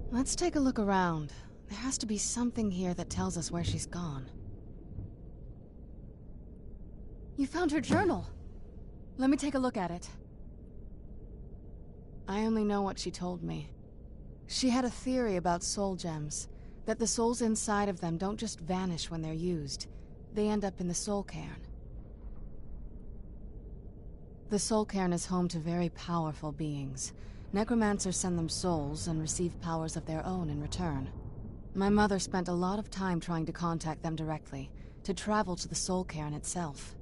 Let's take a look around. There has to be something here that tells us where she's gone. You found her journal! Let me take a look at it. I only know what she told me. She had a theory about soul gems, that the souls inside of them don't just vanish when they're used. They end up in the soul cairn. The soul cairn is home to very powerful beings. Necromancers send them souls and receive powers of their own in return. My mother spent a lot of time trying to contact them directly, to travel to the soul cairn itself.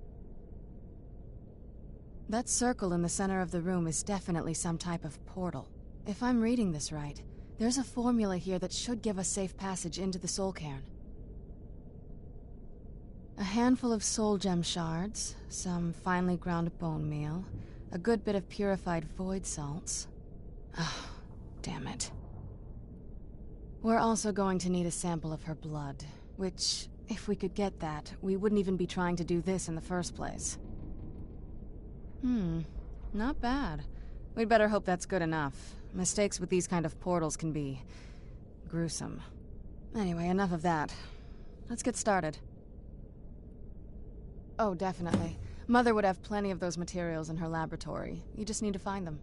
That circle in the center of the room is definitely some type of portal. If I'm reading this right, there's a formula here that should give us safe passage into the soul cairn. A handful of soul gem shards, some finely ground bone meal, a good bit of purified void salts. Oh, damn it. We're also going to need a sample of her blood, which, if we could get that, we wouldn't even be trying to do this in the first place. Not bad. We'd better hope that's good enough. Mistakes with these kind of portals can be gruesome. Anyway, enough of that. Let's get started. Oh, definitely. Mother would have plenty of those materials in her laboratory. You just need to find them.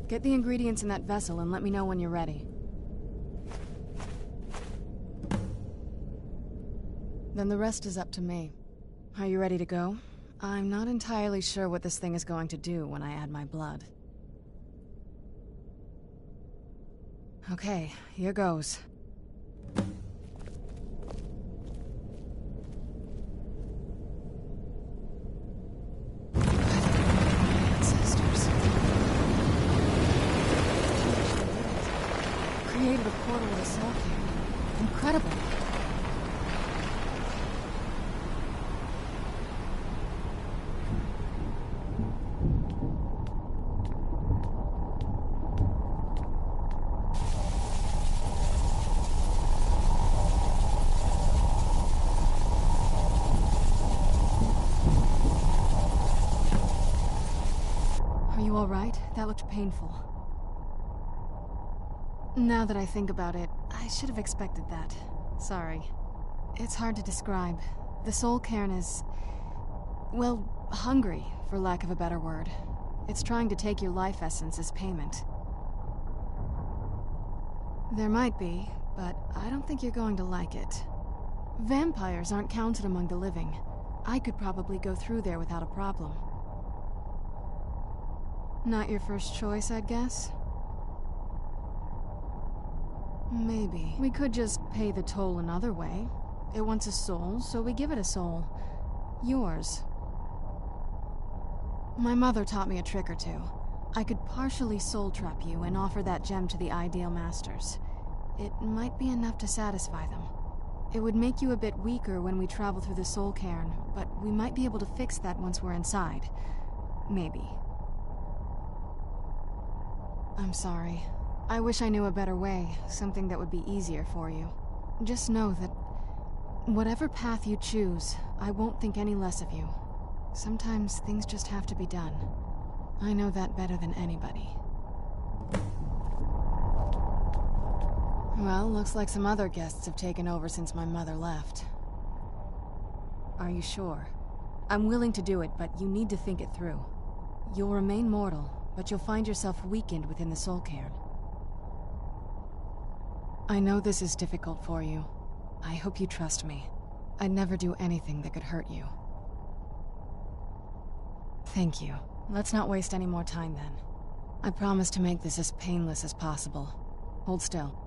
Get the ingredients in that vessel and let me know when you're ready. Then the rest is up to me. Are you ready to go? I'm not entirely sure what this thing is going to do when I add my blood. Okay, here goes. Created a portal with a soul cairn. Incredible. Are you all right? That looked painful. Now that I think about it, I should have expected that. Sorry. It's hard to describe. The soul cairn is, well, hungry, for lack of a better word. It's trying to take your life essence as payment. There might be, but I don't think you're going to like it. Vampires aren't counted among the living. I could probably go through there without a problem. Not your first choice, I'd guess? Maybe. We could just pay the toll another way. It wants a soul, so we give it a soul. Yours. My mother taught me a trick or two. I could partially soul trap you and offer that gem to the ideal masters. It might be enough to satisfy them. It would make you a bit weaker when we travel through the soul cairn, but we might be able to fix that once we're inside. Maybe. I'm sorry. I wish I knew a better way, something that would be easier for you. Just know that whatever path you choose, I won't think any less of you. Sometimes things just have to be done. I know that better than anybody. Well, looks like some other guests have taken over since my mother left. Are you sure? I'm willing to do it, but you need to think it through. You'll remain mortal, but you'll find yourself weakened within the soul cairn. I know this is difficult for you. I hope you trust me. I'd never do anything that could hurt you. Thank you. Let's not waste any more time then. I promise to make this as painless as possible. Hold still.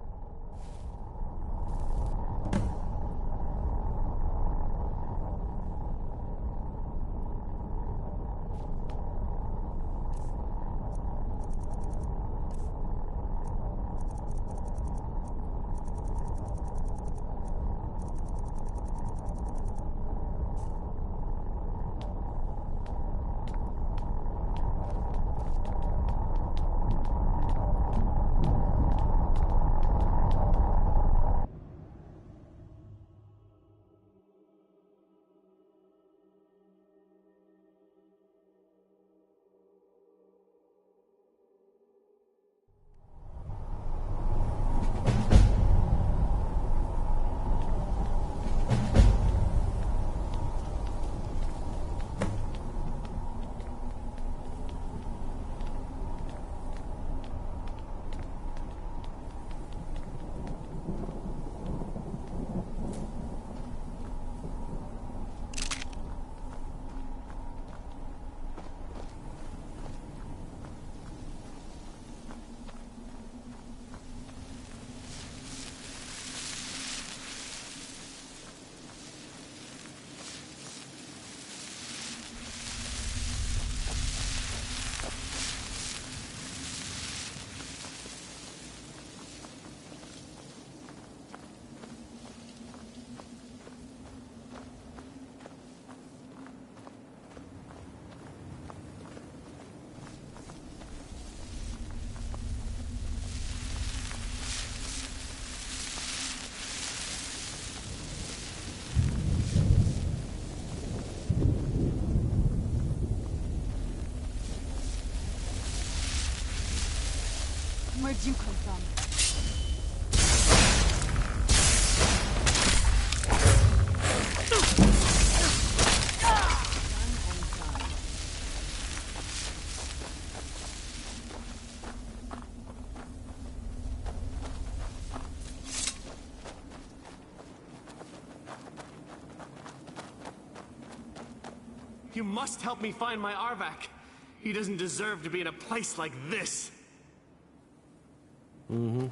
Where'd you come from? You must help me find my Arvak. He doesn't deserve to be in a place like this. Mm-hmm.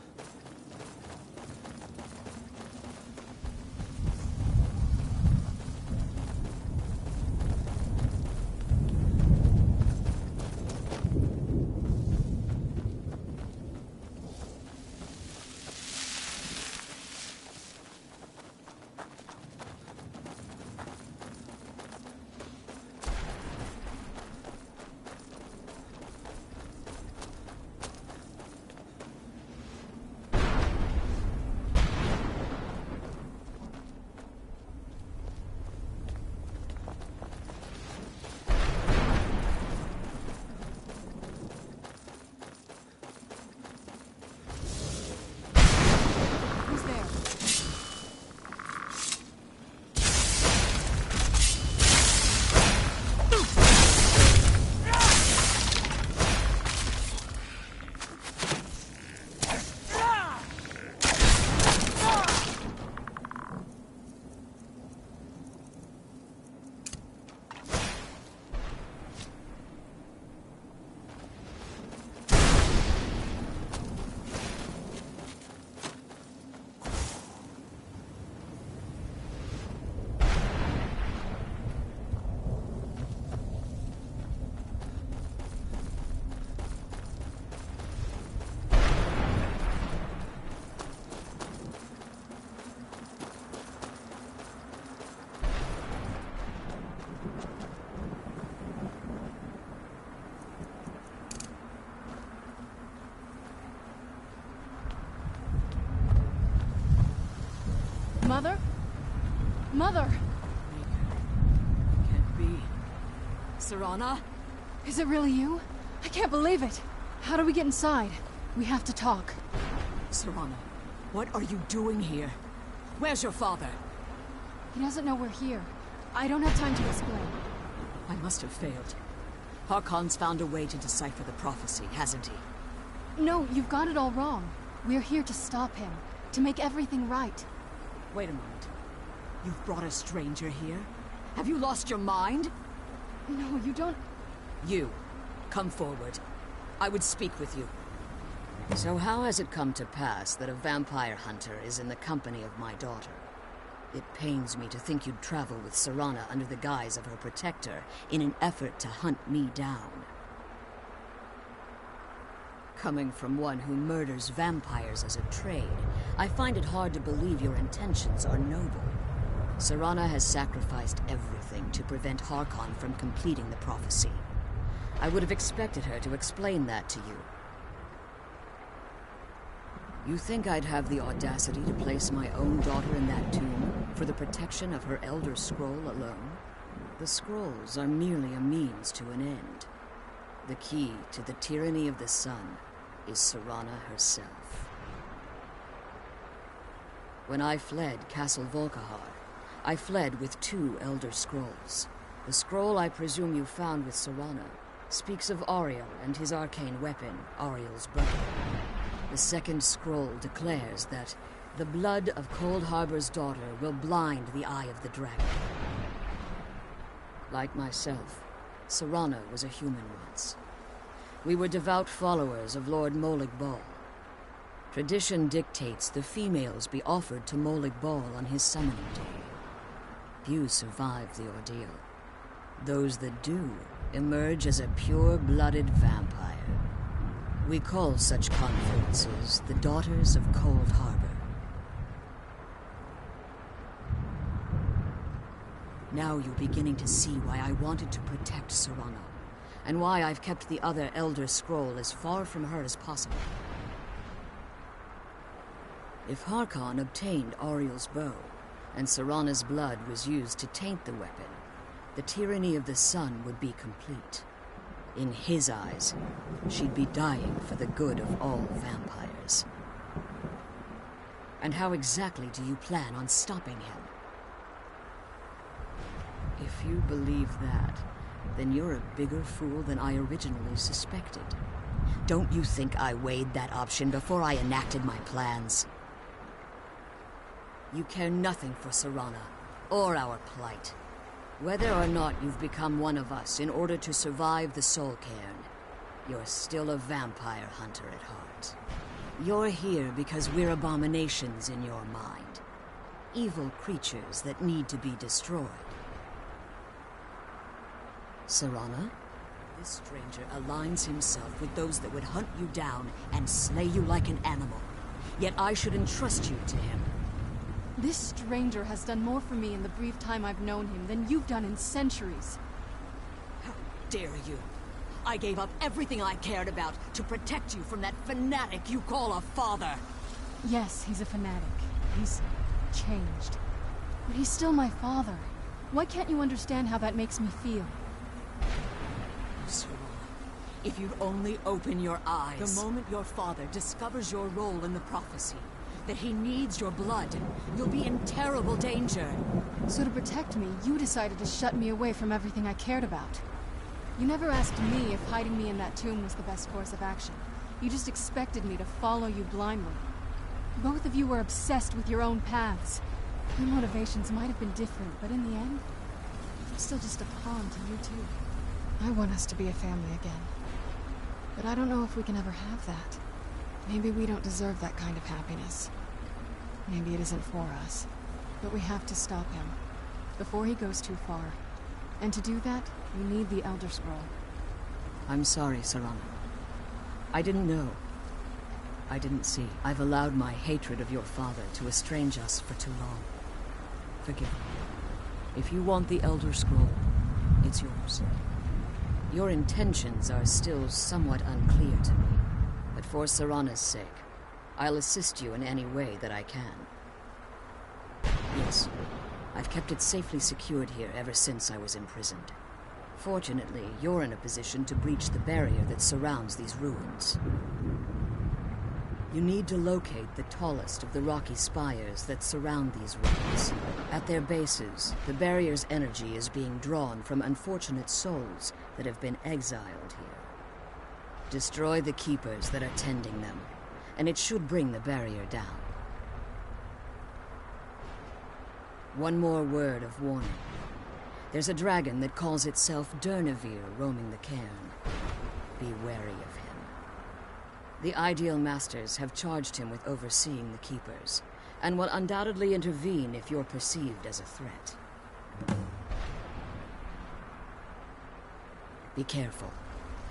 Mother? Mother! Can't be. Serana? Is it really you? I can't believe it. How do we get inside? We have to talk. Serana, What are you doing here? Where's your father? He doesn't know we're here. I don't have time to explain. I must have failed. Harkon's found a way to decipher the prophecy, hasn't he? No, you've got it all wrong. We're here to stop him, to make everything right. Wait a moment. You've brought a stranger here? Have you lost your mind? No, you don't... You, come forward. I would speak with you. So how has it come to pass that a vampire hunter is in the company of my daughter? It pains me to think you'd travel with Serana under the guise of her protector in an effort to hunt me down. Coming from one who murders vampires as a trade, I find it hard to believe your intentions are noble. Serana has sacrificed everything to prevent Harkon from completing the prophecy. I would have expected her to explain that to you. You think I'd have the audacity to place my own daughter in that tomb for the protection of her Elder Scroll alone? The scrolls are merely a means to an end. The key to the tyranny of the sun is Serana herself. When I fled Castle Volkihar, I fled with 2 Elder Scrolls. The scroll I presume you found with Serana speaks of Ariel and his arcane weapon, Ariel's brother. The second scroll declares that the blood of Cold Harbor's daughter will blind the eye of the dragon. Like myself, Serana was a human once. We were devout followers of Lord Molig Bal. Tradition dictates the females be offered to Molig Bal on his summoning day. Few survive the ordeal. Those that do emerge as a pure-blooded vampire. We call such confluences the Daughters of Cold Harbor. Now you're beginning to see why I wanted to protect Serana, and why I've kept the other Elder Scroll as far from her as possible. If Harkon obtained Ariel's bow, and Serana's blood was used to taint the weapon, the tyranny of the sun would be complete. In his eyes, she'd be dying for the good of all vampires. And how exactly do you plan on stopping him? If you believe that, then you're a bigger fool than I originally suspected. Don't you think I weighed that option before I enacted my plans? You care nothing for Serana, or our plight. Whether or not you've become one of us in order to survive the Soul Cairn, you're still a vampire hunter at heart. You're here because we're abominations in your mind. Evil creatures that need to be destroyed. Serana, this stranger aligns himself with those that would hunt you down and slay you like an animal. Yet I should entrust you to him. This stranger has done more for me in the brief time I've known him than you've done in centuries. How dare you? I gave up everything I cared about to protect you from that fanatic you call a father. Yes, he's a fanatic. He's changed. But he's still my father. Why can't you understand how that makes me feel? Serana, if you'd only open your eyes. The moment your father discovers your role in the prophecy, that he needs your blood, you'll be in terrible danger. So to protect me, you decided to shut me away from everything I cared about. You never asked me if hiding me in that tomb was the best course of action. You just expected me to follow you blindly. Both of you were obsessed with your own paths. Your motivations might have been different, but in the end, I'm still just a pawn to you two. I want us to be a family again. But I don't know if we can ever have that. Maybe we don't deserve that kind of happiness. Maybe it isn't for us. But we have to stop him, before he goes too far. And to do that, we need the Elder Scroll. I'm sorry, Serana. I didn't know. I didn't see. I've allowed my hatred of your father to estrange us for too long. Forgive me. If you want the Elder Scroll, it's yours. Your intentions are still somewhat unclear to me. But for Serana's sake, I'll assist you in any way that I can. Yes, I've kept it safely secured here ever since I was imprisoned. Fortunately, you're in a position to breach the barrier that surrounds these ruins. You need to locate the tallest of the rocky spires that surround these ruins. At their bases, the barrier's energy is being drawn from unfortunate souls that have been exiled here. Destroy the keepers that are tending them, and it should bring the barrier down. One more word of warning. There's a dragon that calls itself Durnevere roaming the cairn. Be wary of him. The Ideal Masters have charged him with overseeing the Keepers, and will undoubtedly intervene if you're perceived as a threat. Be careful,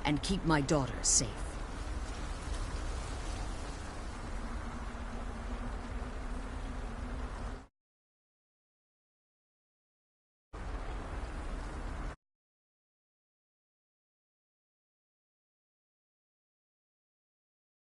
and keep my daughter safe.